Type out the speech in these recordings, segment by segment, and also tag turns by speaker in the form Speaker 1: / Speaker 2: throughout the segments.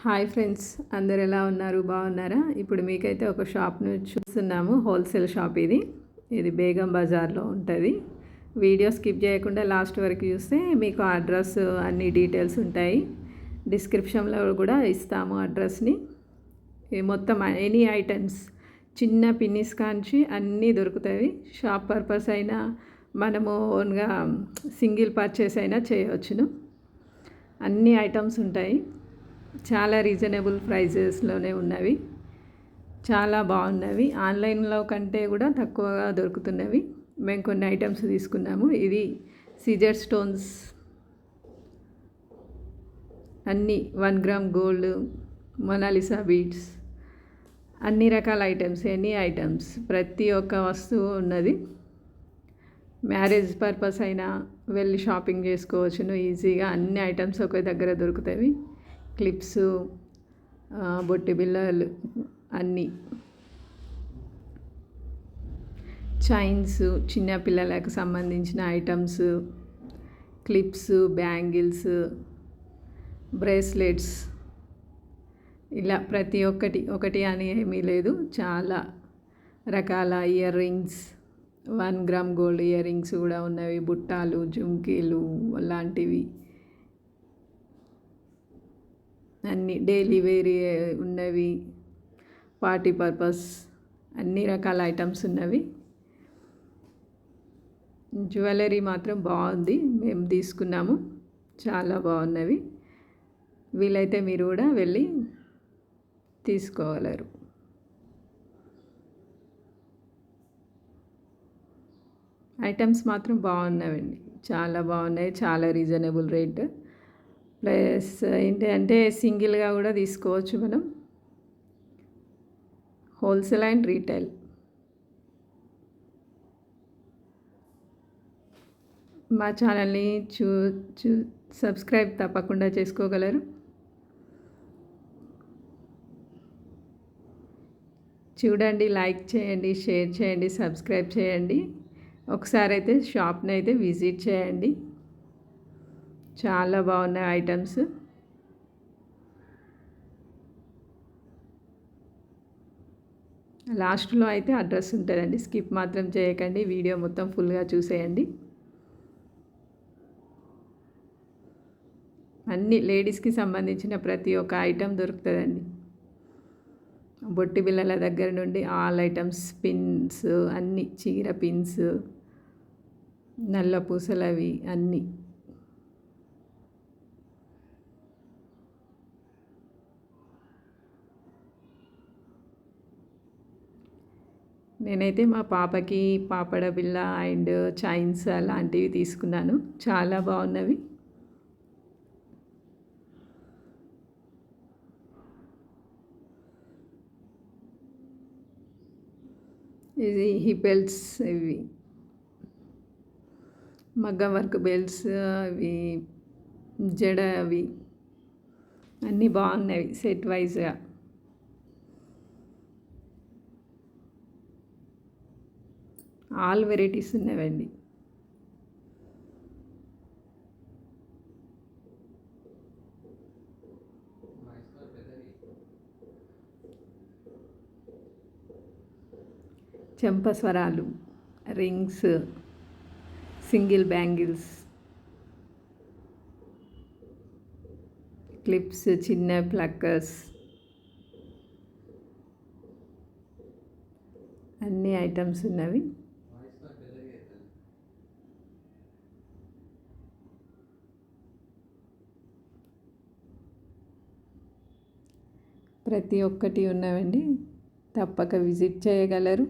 Speaker 1: Hi friends, అందరు ఎలా ఉన్నారు? బాగున్నారా? ఇప్పుడు మీకైతే ఒక షాప్ను చూస్తున్నాము. హోల్సేల్ షాప్ ఇది బేగం బజార్లో ఉంటుంది. వీడియో స్కిప్ చేయకుండా లాస్ట్ వరకు చూస్తే మీకు అడ్రస్ అన్ని డీటెయిల్స్ ఉంటాయి. డిస్క్రిప్షన్లో కూడా ఇస్తాము అడ్రస్ని. మొత్తం ఎనీ ఐటమ్స్ చిన్న పిన్నిస్ కాంచి అన్నీ దొరుకుతాయి. షాప్ పర్పస్ అయినా మనము ఓన్గా సింగిల్ పర్చేస్ అయినా చేయవచ్చును. అన్ని ఐటమ్స్ ఉంటాయి. చాలా రీజనబుల్ ప్రైజెస్లోనే ఉన్నవి. చాలా బాగున్నవి. ఆన్లైన్లో కంటే కూడా తక్కువగా దొరుకుతున్నవి. మేము కొన్ని ఐటమ్స్ తీసుకున్నాము. ఇది సిజర్ స్టోన్స్ అన్నీ 1 గ్రామ్ గోల్డ్, మొనాలిసా బీడ్స్, అన్ని రకాల ఐటమ్స్, ఎనీ ఐటమ్స్, ప్రతి ఒక్క వస్తువు ఉన్నది. మ్యారేజ్ పర్పస్ అయినా వెళ్ళి షాపింగ్ చేసుకోవచ్చును ఈజీగా. అన్ని ఐటమ్స్ ఒకే దగ్గర దొరుకుతాయి. క్లిప్స్, బొట్టి బిళ్ళలు, అన్నీ చైన్స్, చిన్నపిల్లలకు సంబంధించిన ఐటమ్స్, క్లిప్స్, బ్యాంగిల్స్, బ్రేస్లెట్స్, ఇలా ప్రతి ఒకటి అని ఏమీ లేదు. చాలా రకాల ear rings, 1 gram gold ear rings కూడా ఉన్నవి. బుట్టాలు, జుంకీలు లాంటివి అన్నీ డైలీ వేర్ ఉన్నవి. పార్టీ పర్పస్ అన్ని రకాల ఐటమ్స్ ఉన్నవి. జ్యువెలరీ మాత్రం బాగుంది. మేము తీసుకున్నాము. చాలా బాగున్నవి. వీలైతే మీరు కూడా వెళ్ళి తీసుకోగలరు. ఐటమ్స్ మాత్రం బాగున్నవండి. చాలా బాగున్నాయి. చాలా రీజనబుల్ రేట్. ప్లస్ ఏంటంటే సింగిల్గా కూడా తీసుకోవచ్చు మనం. Wholesale and retail. మా ఛానల్ని సబ్స్క్రైబ్ తప్పకుండా చేసుకోగలరు. చూడండి, లైక్ చేయండి, షేర్ చేయండి, సబ్స్క్రైబ్ చేయండి. ఒకసారి అయితే షాప్ని అయితే విజిట్ చేయండి. చాలా బాగున్నాయి ఐటమ్స్. లాస్ట్లో అయితే అడ్రస్ ఉంటుందండి. స్కిప్ మాత్రం చేయకండి. వీడియో మొత్తం ఫుల్గా చూసేయండి. అన్ని లేడీస్కి సంబంధించిన ప్రతి ఒక్క ఐటమ్ దొరుకుతుందండి. బొట్టి బిళ్ళల దగ్గర నుండి ఆల్ ఐటమ్స్, పిన్స్, అన్నీ, చీర పిన్స్, నల్ల పూసలవి అన్నీ. నేనైతే మా పాపకి పాపడ బిళ్ళ అండ్ చైన్స్ అలాంటివి తీసుకున్నాను. చాలా బాగున్నవి. ఇది హిప్ బెల్ట్స్, ఇవి మగ్గం వర్క్ బెల్ట్స్, అవి జడ, అవి అన్నీ బాగున్నవి సెట్ వైజ్గా. ఆల్ వెరైటీస్ ఉన్నవండి. చెంపస్వరాలు, రింగ్స్, సింగిల్ బ్యాంగిల్స్, క్లిప్స్, చిన్న ప్లక్కర్స్, అన్ని ఐటమ్స్ ఉన్నవి. ప్రతి ఒక్కటి ఉన్నవండి. తప్పక విజిట్ చేయగలరు.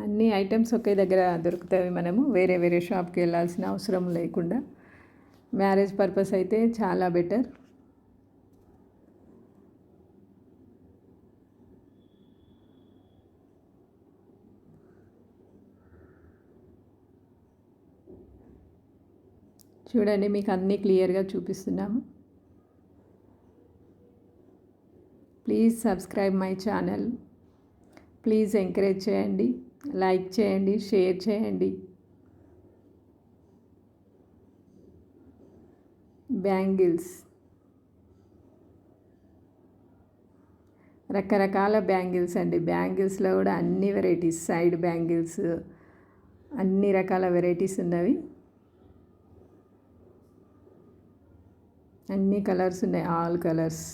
Speaker 1: అన్ని ఐటమ్స్ ఒకే దగ్గర దొరుకుతాయి. మనము వేరే వేరే షాప్కి వెళ్ళాల్సిన అవసరం లేకుండా. మ్యారేజ్ పర్పస్ అయితే చాలా బెటర్. చూడండి, మీకు అన్నీ క్లియర్గా చూపిస్తున్నాము. Please subscribe my channel. Please encourage చేయండి, లైక్ చేయండి, షేర్ చేయండి. బ్యాంగిల్స్, రకరకాల బ్యాంగిల్స్ అండి. బ్యాంగిల్స్లో కూడా అన్ని వెరైటీస్, సైడ్ బ్యాంగిల్స్, అన్ని రకాల వెరైటీస్ ఉన్నవి. అన్ని కలర్స్ ఉన్నాయి, ఆల్ కలర్స్.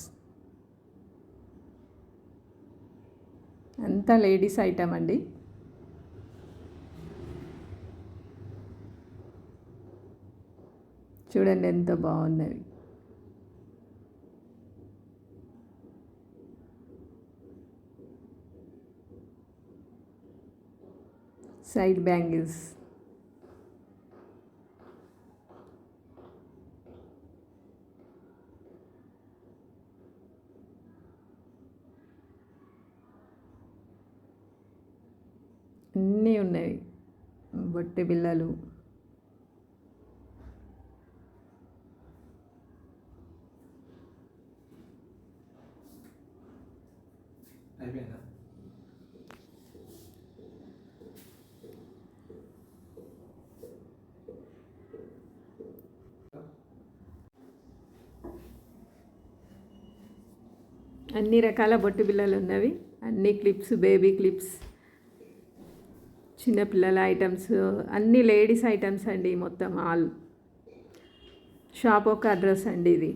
Speaker 1: అంతా లేడీస్ ఐటమ్ అండి. చూడండి ఎంత బాగున్నవి. సైడ్ బ్యాంగిల్స్, అన్నీ ఉన్నాయి. బొట్టె బిళ్ళలు, అన్ని రకాల బొట్టు బిళ్ళలు ఉన్నవి. అన్ని క్లిప్స్, బేబీ క్లిప్స్, చిన్నపిల్లల ఐటమ్స్, అన్ని లేడీస్ ఐటమ్స్ అండి. మొత్తం ఆల్. షాప్ ఒక అడ్రస్ అండి ఇది.